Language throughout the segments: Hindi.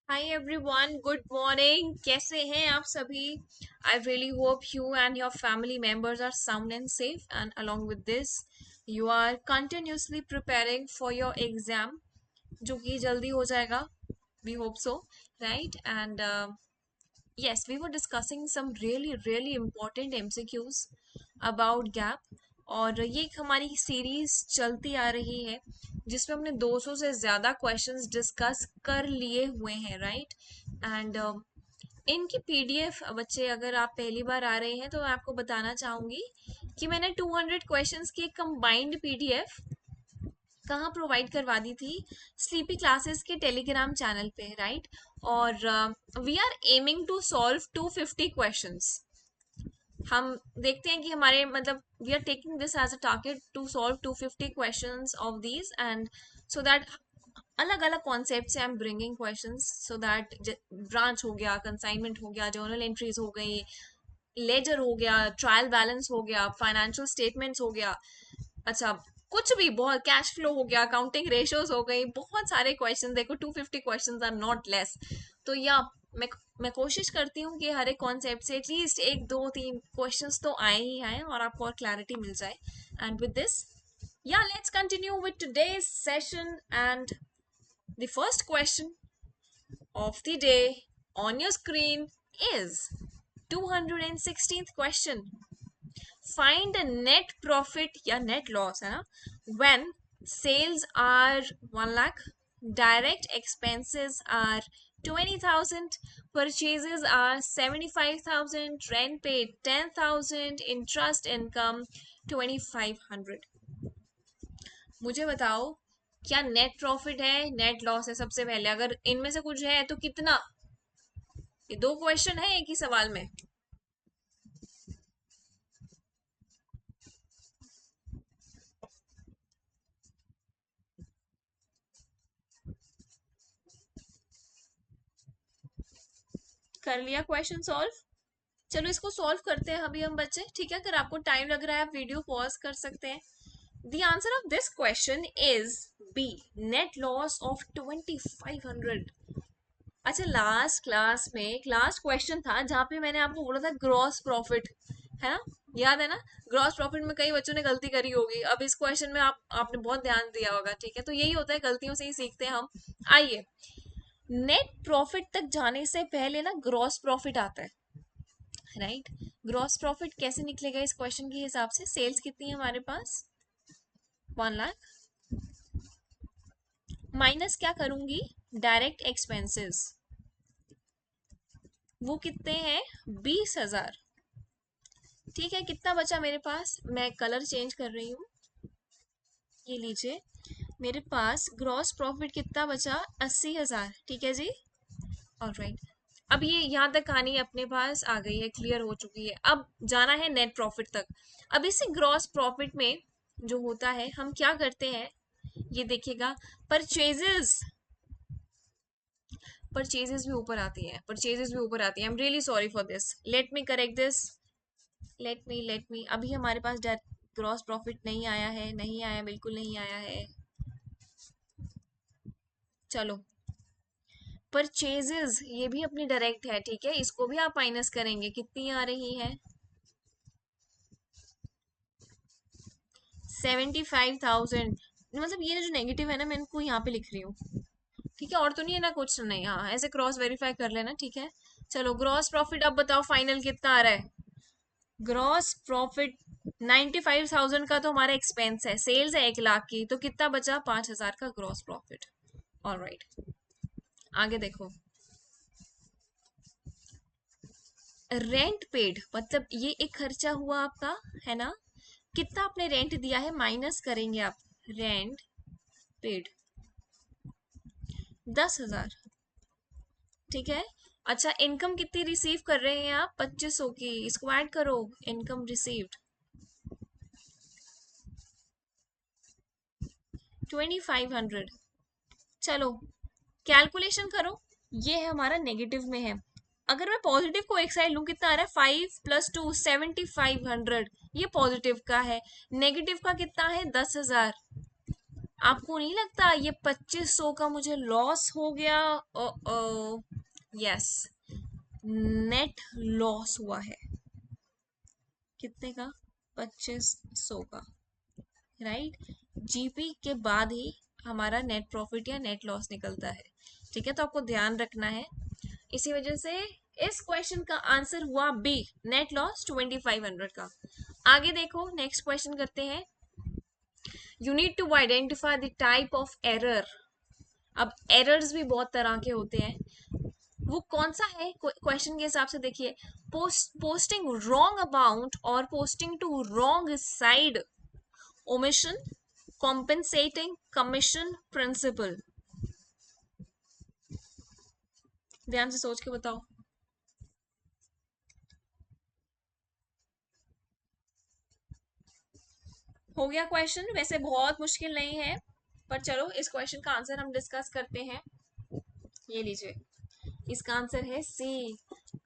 Hi everyone, good morning. कैसे हैं आप सभी? I really hope you and your family members are sound and safe and along with this you are continuously preparing for your exam जो कि जल्दी हो जाएगा। We hope so, right? And yes, we were discussing some really important MCQs about gap। और ये एक हमारी सीरीज चलती आ रही है जिसमें हमने 200 से ज़्यादा क्वेश्चंस डिस्कस कर लिए हुए हैं, राइट? एंड इनकी पीडीएफ, बच्चे अगर आप पहली बार आ रहे हैं तो मैं आपको बताना चाहूँगी कि मैंने 200 क्वेश्चंस की एक कंबाइंड पीडीएफ कहाँ प्रोवाइड करवा दी थी? स्लीपी क्लासेस के टेलीग्राम चैनल पे, राइट? और we are aiming to solve 250 questions. हम देखते हैं कि हमारे मतलब we are taking this as a target to solve 250 questions of these, and so that अलग अलग कॉन्सेप्ट से I am bringing questions so that branch हो गया, कंसाइनमेंट हो गया, जर्नल एंट्रीज हो गई, लेजर हो गया, ट्रायल बैलेंस हो गया, फाइनेंशियल स्टेटमेंट्स हो गया, अच्छा कुछ भी, बहुत कैश फ्लो हो गया, काउंटिंग रेशियोज हो गई, बहुत सारे क्वेश्चन। देखो 250 क्वेश्चंस आर नॉट लेस। तो या मैं मैं कोशिश करती हूँ कि हर एक कॉन्सेप्ट से एटलीस्ट एक दो तीन क्वेश्चंस तो आए ही आए और आपको और क्लैरिटी मिल जाए। And with this, yeah, let's continue with today's session. And the first question of the day on your screen is 216th question. Find a net profit या net loss है ना, when sales are 1 lakh, direct expenses are 20,000, purchases are 75,000, rent paid 10,000, interest income 2,500। मुझे बताओ, क्या नेट प्रॉफिट है, नेट लॉस है? सबसे पहले अगर इनमें से कुछ है तो कितना? ये दो क्वेश्चन है एक ही सवाल में। कर लिया क्वेश्चन सॉल्व? चलो इसको सॉल्व करते हैं अभी हम बच्चे, ठीक है? अगर आपको टाइम लग रहा है आप वीडियो पॉज कर सकते हैं। The answer of this question is B, net loss of 2,500। अच्छा, लास्ट क्लास में एक लास्ट क्वेश्चन था जहाँ पे मैंने आपको बोला था ग्रॉस प्रॉफिट, है ना? याद है ना? ग्रॉस प्रॉफिट में कई बच्चों ने गलती करी होगी। अब इस क्वेश्चन में आपने बहुत ध्यान दिया होगा, ठीक है? तो यही होता है, गलतियों से ही सीखते हैं हम। आइए, नेट प्रॉफिट तक जाने से पहले ना ग्रॉस प्रॉफिट आता है, राइट? ग्रॉस प्रॉफिट कैसे निकलेगा इस क्वेश्चन के हिसाब से? सेल्स कितनी है हमारे पास? 1 लाख, माइनस क्या करूंगी? डायरेक्ट एक्सपेंसेस, वो कितने हैं? 20,000। ठीक है, कितना बचा मेरे पास? मैं कलर चेंज कर रही हूँ, ये लीजिए। मेरे पास ग्रॉस प्रॉफिट कितना बचा? 80,000, ठीक है जी। ऑलराइट, अब ये यहाँ तक कहानी अपने पास आ गई है, क्लियर हो चुकी है। अब जाना है नेट प्रॉफिट तक। अब इसे ग्रॉस प्रॉफिट में जो होता है हम क्या करते हैं, ये देखिएगा। परचेजेस, परचेजेस भी ऊपर आती है, परचेजेस भी ऊपर आती है। I am really sorry for this, let me correct this. Let me अभी हमारे पास ग्रॉस प्रॉफिट नहीं आया है, नहीं आया, बिल्कुल नहीं आया है। चलो, परचेजेस ये भी अपनी डायरेक्ट है, ठीक है? इसको भी आप माइनस करेंगे, कितनी आ रही है? 75,000। मतलब ये जो नेगेटिव है ना, मैं इनको यहाँ पे लिख रही हूँ, ठीक है? और तो नहीं है ना कुछ? नहीं, हाँ, ऐसे क्रॉस वेरीफाई कर लेना, ठीक है? चलो, ग्रॉस प्रॉफिट अब बताओ फाइनल कितना आ रहा है? ग्रॉस प्रॉफिट 95,000 का तो हमारा एक्सपेंस है, सेल्स है 1 लाख की, तो कितना बचा? 5,000 का ग्रॉस प्रॉफिट। ऑलराइट, आगे देखो। रेंट पेड मतलब ये एक खर्चा हुआ आपका, है ना? कितना आपने रेंट दिया है, माइनस करेंगे आप। रेंट पेड 10,000, ठीक है? अच्छा, इनकम कितनी रिसीव कर रहे हैं आप? 2,500 की। इसको ऐड करो, इनकम रिसीव्ड 2,500। चलो, कैलकुलेशन करो। ये है हमारा नेगेटिव में है। अगर मैं पॉजिटिव को एक साइड लूं, कितना आ रहा है? 5 + 2 7,500, ये पॉजिटिव का है। नेगेटिव का कितना है? 10,000। आपको नहीं लगता ये 2500 का मुझे लॉस हो गया? यस, नेट लॉस हुआ है। कितने का? 2500 का, राइट। जीपी के बाद ही हमारा नेट प्रॉफिट या नेट लॉस निकलता है। ठीक है, तो आपको ध्यान रखना है। इसी वजह से इस क्वेश्चन का आंसर हुआ बी, नेट लॉस 2500 का। आगे देखो, नेक्स्ट क्वेश्चन करते हैं। You need to identify the type of error. अब एरर्स भी बहुत तरह के होते हैं, वो कौन सा है क्वेश्चन के हिसाब से देखिए। पोस्टिंग रॉन्ग अमाउंट और posting to wrong side, omission, compensating, commission, principle. ध्यान से सोच के बताओ। हो गया क्वेश्चन? वैसे बहुत मुश्किल नहीं है, पर चलो इस क्वेश्चन का आंसर हम डिस्कस करते हैं। ये लीजिए, इसका आंसर है सी,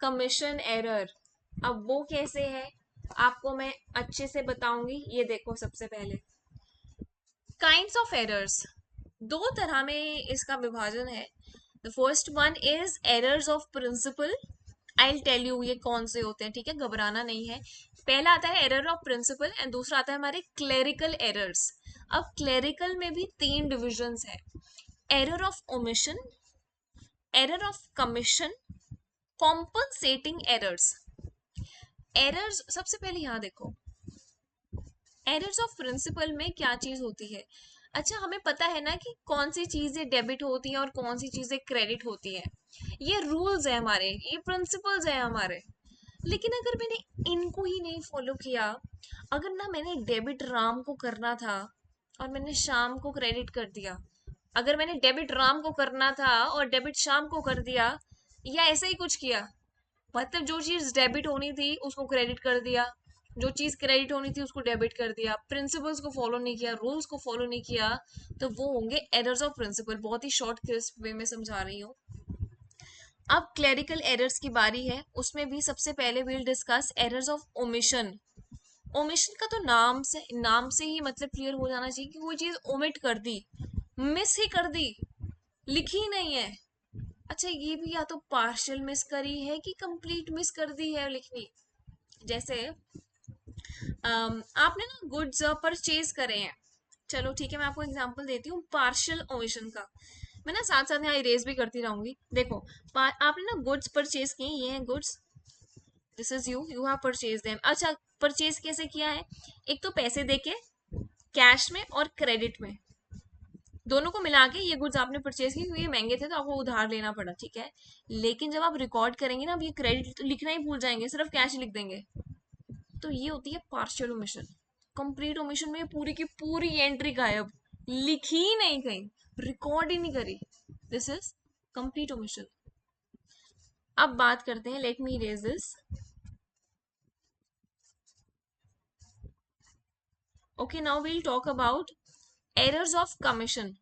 कमीशन एरर। अब वो कैसे है आपको मैं अच्छे से बताऊंगी। ये देखो, सबसे पहले काइंड्स ऑफ एरर्स, दो तरह में इसका विभाजन है। The first one is errors of principle. I will tell you ये कौन से होते हैं, ठीक है, घबराना नहीं है। पहला आता है एरर ऑफ प्रिंसिपल एंड दूसरा आता है हमारे क्लेरिकल एरर्स। अब क्लेरिकल में भी तीन डिविजन्स है: error of omission, error of commission, compensating errors. Errors सबसे पहले यहाँ देखो, एरर्स ऑफ प्रिंसिपल में क्या चीज होती है। अच्छा, हमें पता है ना कि कौन सी चीजें डेबिट होती हैं और कौन सी चीजें क्रेडिट होती हैं। ये रूल्स है हमारे, ये प्रिंसिपल्स है हमारे। लेकिन अगर मैंने इनको ही नहीं फॉलो किया, अगर ना मैंने डेबिट राम को करना था और मैंने शाम को क्रेडिट कर दिया, अगर मैंने डेबिट राम को करना था और डेबिट शाम को कर दिया, या ऐसा ही कुछ किया, मतलब जो चीज डेबिट होनी थी उसको क्रेडिट कर दिया, जो चीज क्रेडिट होनी थी उसको डेबिट कर दिया, प्रिंसिपल्स को फॉलो नहीं किया, रूल्स को फॉलो नहीं किया, तो वो होंगे एरर्स ऑफ प्रिंसिपल। बहुत ही शॉर्ट क्रिस्प वे में समझा रही हूँ। अब क्लेरिकल एरर्स की बारी है, उसमें भी सबसे पहले will discuss errors of omission. Omission का तो नाम से ही मतलब क्लियर हो जाना चाहिए कि कोई चीज ओमिट कर दी, मिस ही कर दी, लिखी ही नहीं है। अच्छा, ये भी या तो पार्शियल मिस करी है कि कंप्लीट मिस कर दी है लिखनी। जैसे आपने ना गुड्स परचेज करे हैं, चलो ठीक है, मैं आपको एग्जांपल देती हूँ पार्शियल ओमिशन का। मैं ना साथ साथ यहाँ इरेज भी करती रहूंगी। देखो, आपने ना गुड्स परचेज किए, ये हैं goods, this is you have purchase them. अच्छा, परचेज कैसे किया है? एक तो पैसे देके, कैश में और क्रेडिट में, दोनों को मिला के ये गुड्स आपने परचेज की, क्योंकि ये महंगे थे तो आपको उधार लेना पड़ा, ठीक है। लेकिन जब आप रिकॉर्ड करेंगे ना, अब ये क्रेडिट लिखना ही भूल जाएंगे, सिर्फ कैश लिख देंगे। तो ये होती है पार्शियल ओमिशन। कंप्लीट ओमिशन में पूरी की पूरी एंट्री गायब, लिखी ही नहीं कहीं, रिकॉर्ड ही नहीं करी, दिस इज कंप्लीट ओमिशन। अब बात करते हैं, let me erase this. Okay, now we'll talk about errors of commission.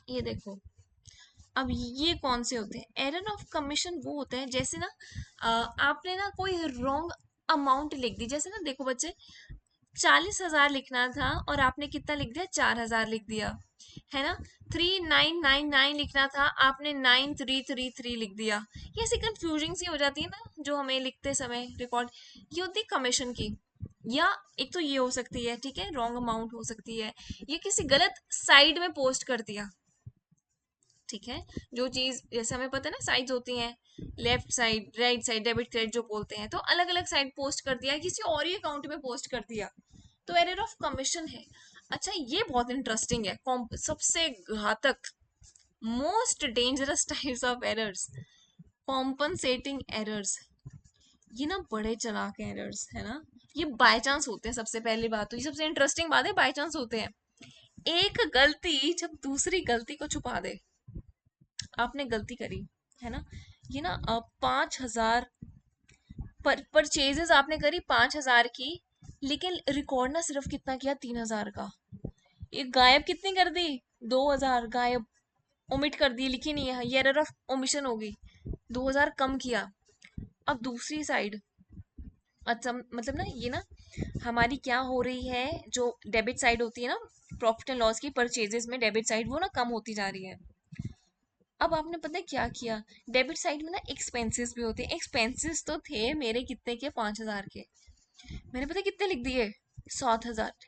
ये देखो, अब ये कौन से होते हैं? एरर ऑफ कमीशन वो होते हैं जैसे ना आपने ना कोई रॉन्ग अमाउंट लिख दी। जैसे ना देखो बच्चे, 40,000 लिखना था और आपने कितना लिख दिया? 4,000 लिख दिया, है ना। 3999 लिखना था, आपने 9333 लिख दिया। ये ऐसी कंफ्यूजिंग सी हो जाती है ना जो हमें लिखते समय रिकॉर्ड। ये होती है कमीशन की। या एक तो ये हो सकती है, ठीक है, रॉन्ग अमाउंट हो सकती है, ये किसी गलत साइड में पोस्ट कर दिया, ठीक है। जो चीज जैसे हमें पता है ना, साइड्स होती हैं, left side, right side, debit credit जो बोलते हैं, तो अलग अलग साइड पोस्ट कर दिया, किसी और ही अकाउंट में पोस्ट कर दिया, तो एरर ऑफ कमीशन है। अच्छा, ये बहुत इंटरेस्टिंग है, सबसे घातक, most dangerous types of errors, compensating errors. ये ना बड़े चालाक एरर्स है ना, ये बाय चांस होते हैं। सबसे पहली बात तो ये सबसे इंटरेस्टिंग बात है, बाय चांस होते हैं। एक गलती जब दूसरी गलती को छुपा दे, आपने गलती करी, है ना, ये ना 5,000 परचेजेस आपने करी 5,000 की, लेकिन रिकॉर्ड ना सिर्फ कितना किया? 3,000 का। ये गायब कितनी कर दी? 2,000 गायब, ओमिट कर दी, लिखी नहीं है, ये एरर ऑफ ओमिशन होगी। 2,000 कम किया। अब दूसरी साइड, अच्छा मतलब ना ये ना हमारी क्या हो रही है, जो डेबिट साइड होती है ना प्रॉफिट एंड लॉस की परचेजेस में, डेबिट साइड वो ना कम होती जा रही है। अब आपने पता है क्या किया, डेबिट साइड में ना एक्सपेंसेस भी होते हैं। एक्सपेंसेस तो थे मेरे कितने के, 5,000 के, मैंने पता है कितने लिख दिए, 7,000।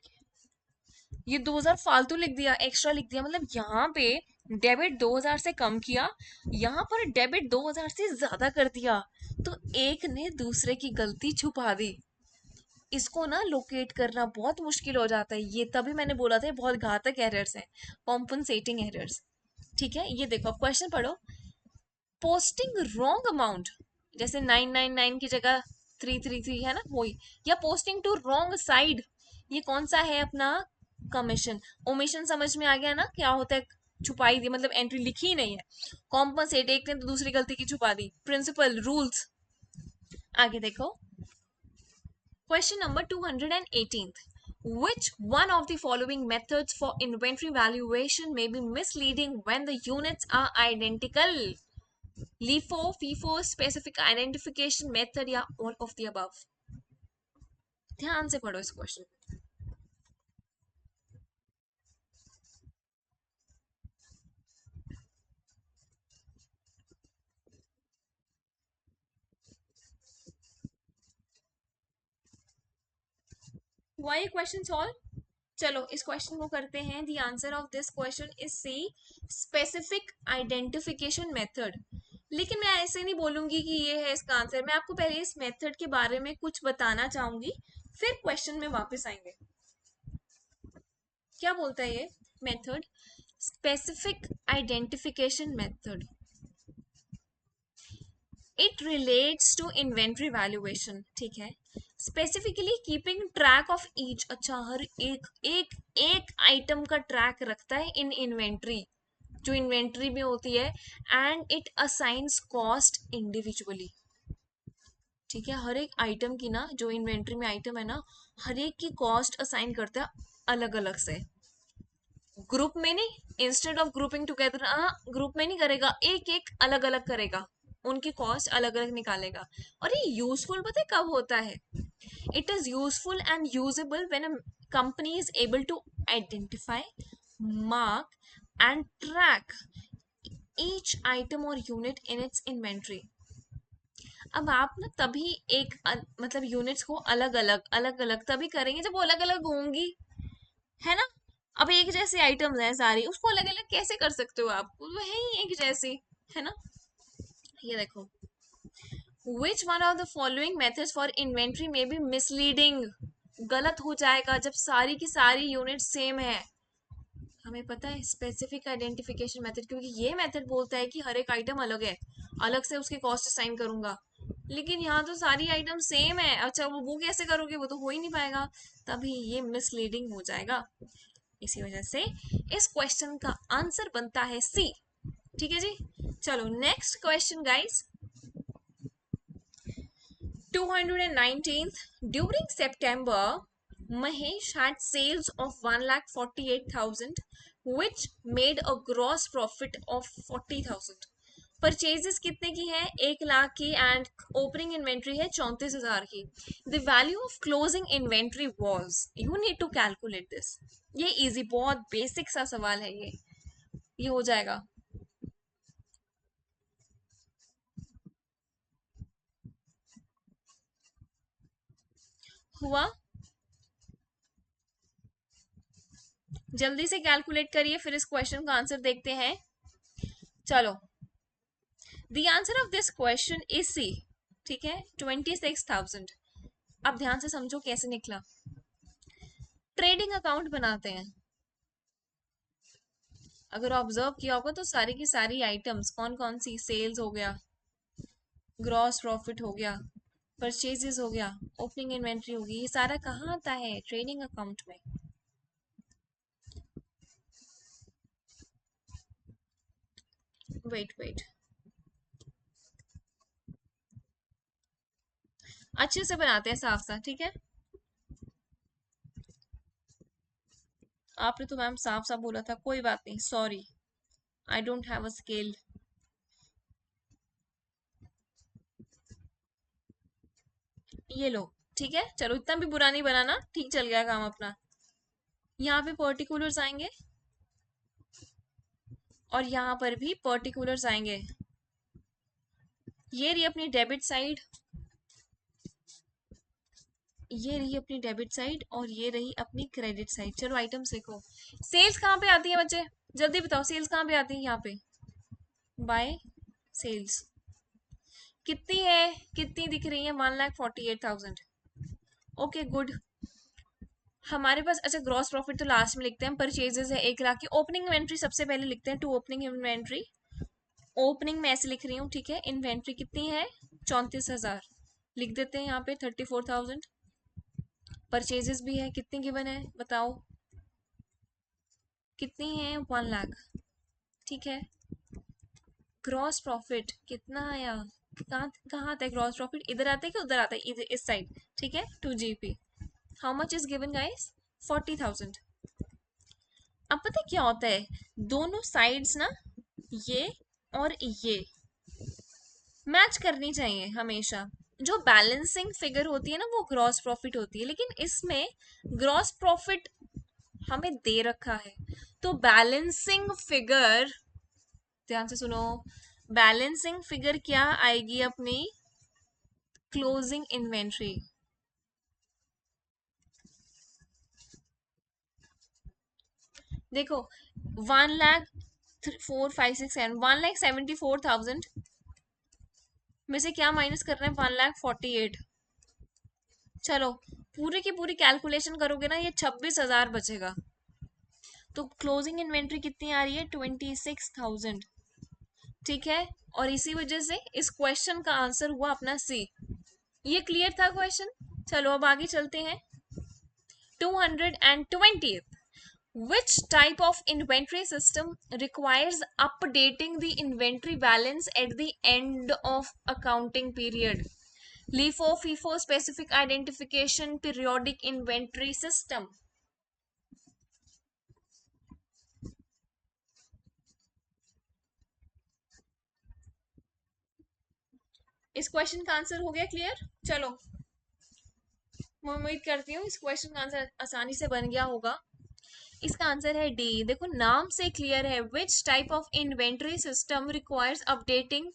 ये 2,000 फालतू लिख दिया, एक्स्ट्रा लिख दिया। मतलब यहाँ पे डेबिट 2,000 से कम किया, यहाँ पर डेबिट 2,000 से ज्यादा कर दिया। तो एक ने दूसरे की गलती छुपा दी। इसको ना लोकेट करना बहुत मुश्किल हो जाता है। ये तभी मैंने बोला था ये बहुत घातक एरर्स हैं, कॉम्पनसेटिंग एरर्स। ठीक है, ये देखो, क्वेश्चन पढ़ो। पोस्टिंग रॉन्ग अमाउंट, जैसे 999 की जगह 333 है ना, वही। या पोस्टिंग टू रॉन्ग साइड, ये कौन सा है अपना, कमीशन। ओमिशन समझ में आ गया ना क्या होता है, छुपाई दी, मतलब एंट्री लिखी ही नहीं है। कॉम्पनसेट, एक ने तो दूसरी गलती की छुपा दी। प्रिंसिपल रूल्स, आगे देखो। Question number 218th. Which one of the following methods for inventory valuation may be misleading when the units are identical? LIFO, FIFO, specific identification method, या all of the above? ध्यान से पढ़ो इस क्वेश्चन। हुआ ये क्वेश्चन सॉल्व? चलो इस क्वेश्चन को करते हैं। The answer of this question is C, specific identification method. लेकिन मैं ऐसे नहीं बोलूंगी कि ये है इसका आंसर, मैं आपको पहले इस मेथड के बारे में कुछ बताना चाहूंगी, फिर क्वेश्चन में वापस आएंगे। क्या बोलता है ये method, specific identification method. It relates to inventory valuation, ठीक है। Specifically keeping track of each, अच्छा हर एक एक एक आइटम का ट्रैक रखता है इन इन्वेंट्री, जो इन्वेंट्री में होती है। And it assigns cost individually, ठीक है। हर एक आइटम की ना, जो इन्वेंट्री में आइटम है ना, हर एक की कॉस्ट असाइन करता है अलग अलग से, ग्रुप में नहीं। इंस्टेड ऑफ ग्रुपिंग टुगेदर, हाँ ग्रुप में नहीं करेगा, एक एक अलग अलग करेगा, उनकी कॉस्ट अलग अलग निकालेगा। और ये यूजफुल पता है कब होता है, it is useful and usable when a company is able to identify, mark and track each item और यूनिट इन इट्स इन्वेंट्री। अब आप ना तभी एक मतलब यूनिट्स को अलग अलग तभी करेंगे जब वो अलग अलग होंगी, है ना। अब एक जैसी आइटम्स हैं सारी, उसको अलग अलग कैसे कर सकते हो आप, वो है ही एक जैसी, है ना। ये देखो, which one of the following methods for inventory में बी मिसलीडिंग, गलत हो जाएगा जब सारी की सारी यूनिट सेम है। हमें पता है स्पेसिफिक आइडेंटिफिकेशन मेथड, क्योंकि ये मेथड बोलता है कि हर एक आइटम अलग है, अलग से उसकी कॉस्ट असाइन करूंगा। लेकिन यहाँ तो सारी आइटम सेम है, अच्छा वो कैसे करोगे, वो तो हो ही नहीं पाएगा, तभी ये मिसलीडिंग हो जाएगा। इसी वजह से इस क्वेश्चन का आंसर बनता है सी। ठीक है जी, चलो next question guys. 219th. During September, Mahesh had sales of 1,48,000, which made a gross profit of 40,000. Purchases कितने की है, 1 लाख की, एंड ओपनिंग इन्वेंट्री है 34,000 की। The value of closing inventory was, you need to calculate this. ये इजी, बहुत बेसिक सा सवाल है ये हो जाएगा। हुआ, जल्दी से कैलकुलेट करिए, फिर इस क्वेश्चन का आंसर देखते हैं। चलो, the answer of this question is C, ठीक है, 26,000। अब ध्यान से समझो कैसे निकला। ट्रेडिंग अकाउंट बनाते हैं, अगर ऑब्जर्व किया होगा तो सारी की सारी आइटम्स कौन कौन सी, सेल्स हो गया, ग्रॉस प्रॉफिट हो गया, परचेजेस हो गया, ओपनिंग इन्वेंट्री होगी, ये सारा कहाँ आता है, ट्रेडिंग अकाउंट में। वेट वेट, अच्छे से बनाते हैं साफ साफ, ठीक है। आपने तो मैम साफ साफ बोला था, कोई बात नहीं, sorry, I don't have a scale. ये लो, ठीक है, चलो इतना भी बुरा नहीं बनाना, ठीक चल गया काम अपना। यहाँ पे पर्टिकुलर्स आएंगे और यहाँ पर भी पर्टिकुलर्स आएंगे। ये रही अपनी डेबिट साइड, ये रही अपनी डेबिट साइड और ये रही अपनी क्रेडिट साइड। चलो आइटम्स लिखो। सेल्स कहाँ पे आती है बच्चे, जल्दी बताओ, सेल्स कहाँ पे आती है? यहाँ पे बाय सेल्स कितनी है, कितनी दिख रही है? 1,48,000। Okay good. हमारे पास अच्छा ग्रॉस प्रॉफिट तो लास्ट में लिखते हैं, परचेजेस है 1 लाख की। ओपनिंग इन्वेंट्री सबसे पहले लिखते हैं, टू ओपनिंग इन्वेंट्री। ओपनिंग में ऐसे लिख रही हूँ, ठीक है। इन्वेंट्री कितनी है? 34,000 लिख देते हैं यहाँ पे, 34,000। परचेजेस भी है, कितनी गिवन है बताओ, कितनी है? 1 लाख, ठीक है। ग्रॉस प्रॉफिट कितना आया, कहाँ कहाँ आता है ग्रॉस प्रॉफिट? इधर आता है कि उधर आता है? इधर इस साइड, ठीक है। 2 GP। How much is given guys? 40,000। अब पता है क्या होता है, दोनों साइड्स ना, ये और ये मैच करनी चाहिए हमेशा। जो बैलेंसिंग फिगर होती है ना, वो ग्रॉस प्रॉफिट होती है, लेकिन इसमें ग्रॉस प्रॉफिट हमें दे रखा है, तो बैलेंसिंग फिगर, ध्यान से सुनो, बैलेंसिंग फिगर क्या आएगी अपनी? Closing inventory. देखो 1,04,5,6,7 1,74,000 में से क्या माइनस कर रहे हैं? 1,48,000। चलो पूरी की पूरी कैलकुलेशन करोगे ना, ये 26,000 बचेगा। तो क्लोजिंग इन्वेंट्री कितनी आ रही है? 26,000, ठीक है। और इसी वजह से इस क्वेश्चन का आंसर हुआ अपना सी। ये क्लियर था क्वेश्चन? चलो अब आगे चलते हैं। 220th, which type of inventory system requires updating the inventory balance at the end of accounting period? LIFO, FIFO, specific identification, periodic inventory system. इस क्वेश्चन का आंसर हो गया क्लियर? चलो मैं उम्मीद करती हूँ इस क्वेश्चन का आंसर आसानी से बन गया होगा। इसका आंसर है डी। देखो नाम से क्लियर है, which type of inventory system requires updating,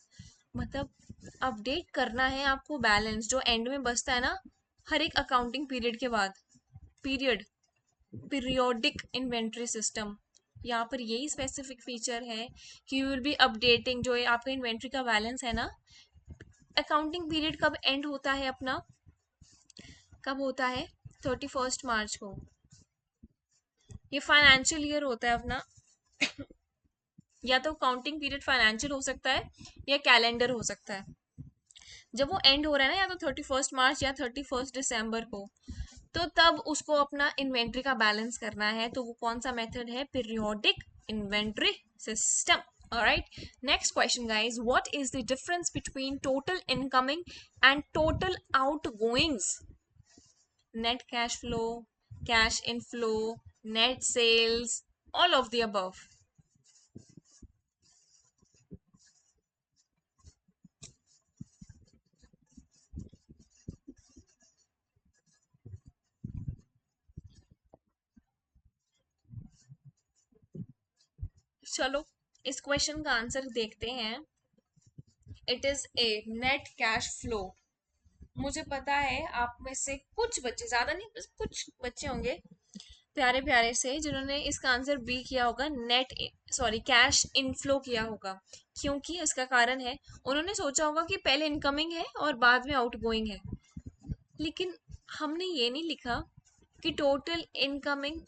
मतलब अपडेट करना है आपको बैलेंस जो एंड में बचता है ना हर एक अकाउंटिंग पीरियड के बाद, पीरियड, पीरियोडिक इन्वेंटरी सिस्टम। यहाँ पर यही स्पेसिफिक फीचर है कि यू विल बी अपडेटिंग, जो आपका इन्वेंट्री का बैलेंस है ना, अकाउंटिंग पीरियड कब एंड होता है अपना, कब होता है? 31 मार्च को। ये फाइनेंशियल ईयर होता है अपना, या तो काउंटिंग पीरियड फाइनेंशियल हो सकता है या कैलेंडर हो सकता है। जब वो एंड हो रहा है ना, या तो 31 मार्च या 31 दिसंबर को, तो तब उसको अपना इन्वेंट्री का बैलेंस करना है। तो वो कौन सा मेथड है? Periodic inventory system. Alright, next question guys, what is the difference between total incoming and total outgoings? Net cash flow, cash inflow, net sales, all of the above. चलो इस क्वेश्चन का आंसर देखते हैं। It is a net cash flow. मुझे पता है आप में से कुछ बच्चे, ज्यादा नहीं बस कुछ बच्चे होंगे प्यारे प्यारे से, जिन्होंने इसका आंसर बी किया होगा, नेट, सॉरी कैश इनफ्लो किया होगा। क्योंकि उसका कारण है, उन्होंने सोचा होगा कि पहले इनकमिंग है और बाद में आउटगोइंग है, लेकिन हमने ये नहीं लिखा कि टोटल इनकमिंग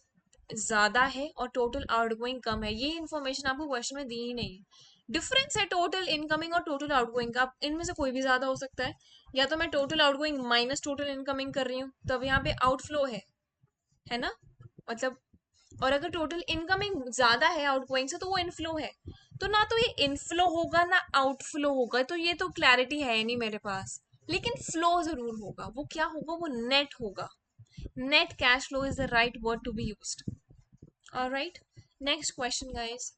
ज्यादा है और टोटल आउटगोइंग कम है। ये इन्फॉर्मेशन आपको क्वेश्चन में दी ही नहीं है। डिफरेंस है टोटल इनकमिंग और टोटल आउटगोइंग का, इनमें से कोई भी ज्यादा हो सकता है, या तो मैं total outgoing minus total incoming कर रही हूँ, तब यहाँ पे आउटफ्लो है ना, मतलब। और अगर टोटल इनकमिंग ज्यादा है आउटगोइंग से, तो वो इनफ्लो है। तो ना तो ये इनफ्लो होगा ना आउटफ्लो होगा, तो ये तो क्लैरिटी है नहीं मेरे पास। लेकिन फ्लो जरूर होगा, वो क्या होगा? वो नेट होगा। Net cash flow is the right word to be used. Alright, next question, guys.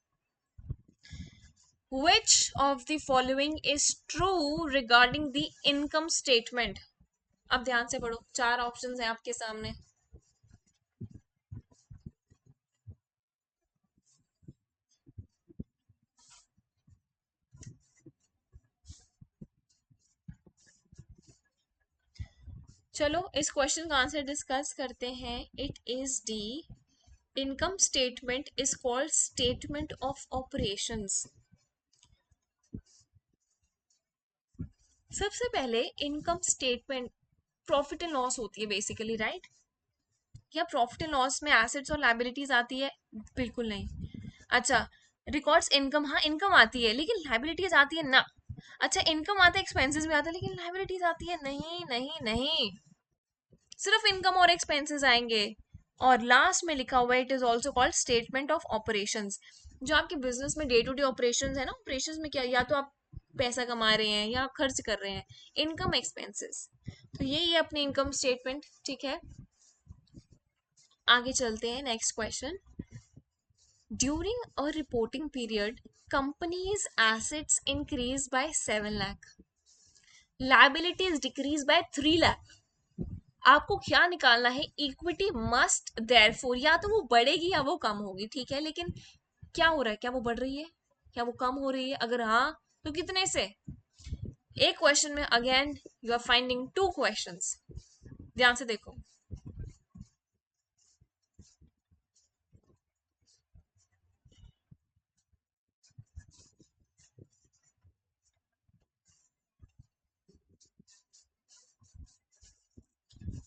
Which of the following is true regarding the income statement? अब ध्यान से पढ़ो, चार ऑप्शंस हैं आपके सामने। चलो इस क्वेश्चन का आंसर डिस्कस करते हैं। It is D, income statement is called statement of operations. सबसे पहले income statement profit and loss होती है बेसिकली, राइट? क्या प्रॉफिट एंड लॉस में एसेट्स और लाइबिलिटीज आती है? बिल्कुल नहीं। अच्छा, रिकॉर्ड्स इनकम, हाँ इनकम आती है लेकिन लाइबिलिटीज आती है ना। अच्छा, इनकम आता है, एक्सपेंसेस भी आता है, लेकिन लाइबिलिटीज आती है नहीं नहीं नहीं, सिर्फ इनकम और एक्सपेंसेस आएंगे। और लास्ट में लिखा हुआ है it is also called statement of operations. जो आपके बिजनेस में डे टू डे ऑपरेशंस है ना, ऑपरेशंस में क्या, या तो आप पैसा कमा रहे हैं या खर्च कर रहे हैं, इनकम एक्सपेंसेस, तो यही है अपनी इनकम स्टेटमेंट। ठीक है, आगे चलते हैं। Next question, during a reporting period companies assets increase by 7 lakh, liabilities decrease by 3 lakh. आपको क्या निकालना है? इक्विटी मस्ट देयरफॉर, या तो वो बढ़ेगी या वो कम होगी, ठीक है, लेकिन क्या हो रहा है? क्या वो बढ़ रही है, क्या वो कम हो रही है? अगर हाँ तो कितने से? एक क्वेश्चन में again you are finding two questions, ध्यान से देखो।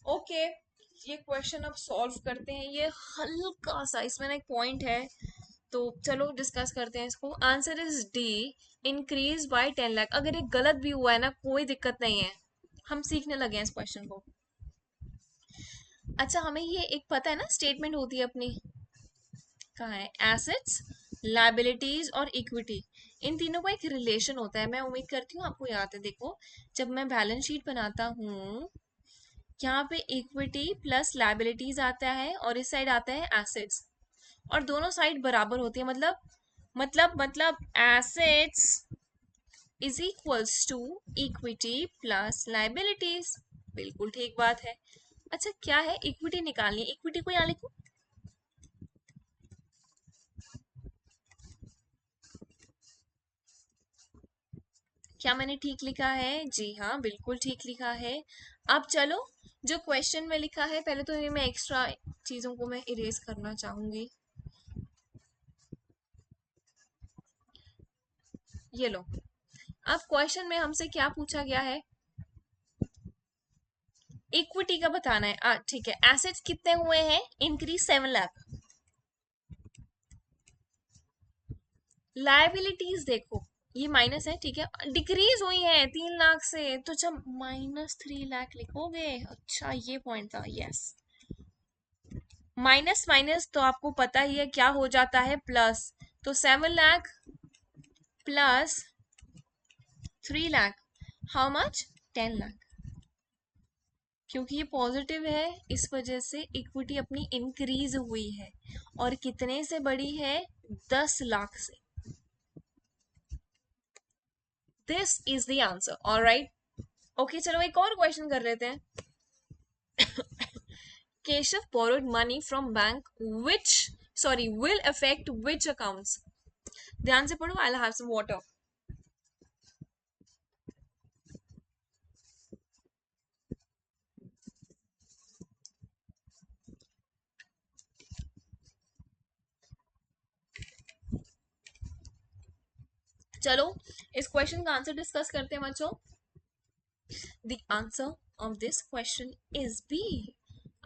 ओके, ये क्वेश्चन अब सॉल्व करते हैं। ये हल्का सा इसमें ना एक पॉइंट है, तो चलो डिस्कस करते हैं इसको। Answer is D, increase by 10 lakh. अगर ये गलत भी हुआ है ना, कोई दिक्कत नहीं है, हम सीखने लगे हैं इस क्वेश्चन को। अच्छा, हमें ये एक पता है ना, स्टेटमेंट होती है अपनी, कहाँ है? एसेट्स, लाइबिलिटीज और इक्विटी, इन तीनों का एक रिलेशन होता है। मैं उम्मीद करती हूँ आपको याद है। देखो, जब मैं बैलेंस शीट बनाता हूँ, यहाँ पे इक्विटी प्लस लाइबिलिटीज आता है और इस साइड आता है एसेट्स, और दोनों साइड बराबर होती है। मतलब assets is equals to equity plus liabilities. बिल्कुल ठीक बात है। अच्छा, क्या है? इक्विटी निकालनी है, इक्विटी को यहाँ लिखूं? क्या मैंने ठीक लिखा है? जी हाँ, बिल्कुल ठीक लिखा है। अब चलो, जो क्वेश्चन में लिखा है, पहले तो ये मैं एक्स्ट्रा चीजों को मैं इरेज करना चाहूंगी। ये लो, अब क्वेश्चन में हमसे क्या पूछा गया है? इक्विटी का बताना है। ठीक है, एसेट्स कितने हुए हैं? इंक्रीज 7 लाख। लाइबिलिटीज देखो, ये माइनस है, ठीक है, डिक्रीज हुई है 3 लाख से, तो जब -3 लाख लिखोगे। अच्छा, ये पॉइंट था, यस। माइनस माइनस तो आपको पता ही है क्या हो जाता है, प्लस। तो 7 lakh plus 3 lakh, how much? 10 lakh. क्योंकि ये पॉजिटिव है, इस वजह से इक्विटी अपनी इंक्रीज हुई है, और कितने से बढ़ी है? 10 लाख से। This is the answer, alright. Okay, चलो एक और क्वेश्चन कर लेते हैं। Keshav borrowed money from bank which, sorry, will affect which accounts? ध्यान से पढ़ो, I'll have some water. चलो इस क्वेश्चन का आंसर डिस्कस करते हैं बच्चों। The answer of this question is B.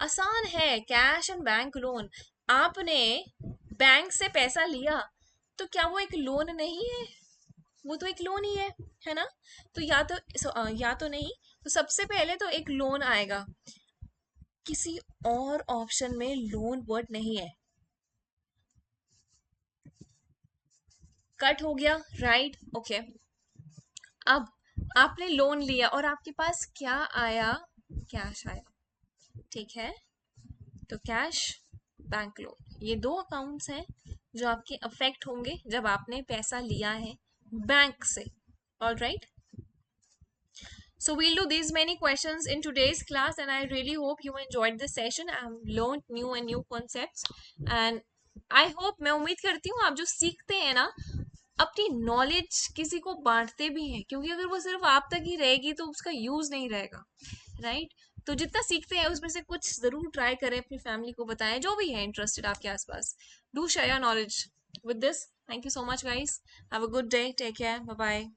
आसान है, कैश एंड बैंक लोन। आपने बैंक से पैसा लिया, तो क्या वो एक लोन नहीं है? वो तो एक लोन ही है ना? तो या तो नहीं, तो सबसे पहले तो एक लोन आएगा, किसी और ऑप्शन में लोन वर्ड नहीं है। कट हो गया, राइट? ओके, अब आपने लोन लिया और आपके पास क्या आया? कैश आया, ठीक है, तो कैश, बैंक लोन, ये दो अकाउंट्स हैं जो आपके अफेक्ट होंगे जब आपने पैसा लिया है बैंक से। All right, So we'll do these many questions in today's class, and I really hope you enjoyed this session. I have learned new and new concepts, and I hope, मैं उम्मीद करती हूँ आप जो सीखते हैं ना, अपनी नॉलेज किसी को बांटते भी हैं, क्योंकि अगर वो सिर्फ आप तक ही रहेगी तो उसका यूज नहीं रहेगा, राइट? तो जितना सीखते हैं उसमें से कुछ जरूर ट्राई करें, अपनी फैमिली को बताएं, जो भी है इंटरेस्टेड आपके आसपास. Do share your knowledge with this. Thank you so much guys. Have a good day. Take care. Bye bye.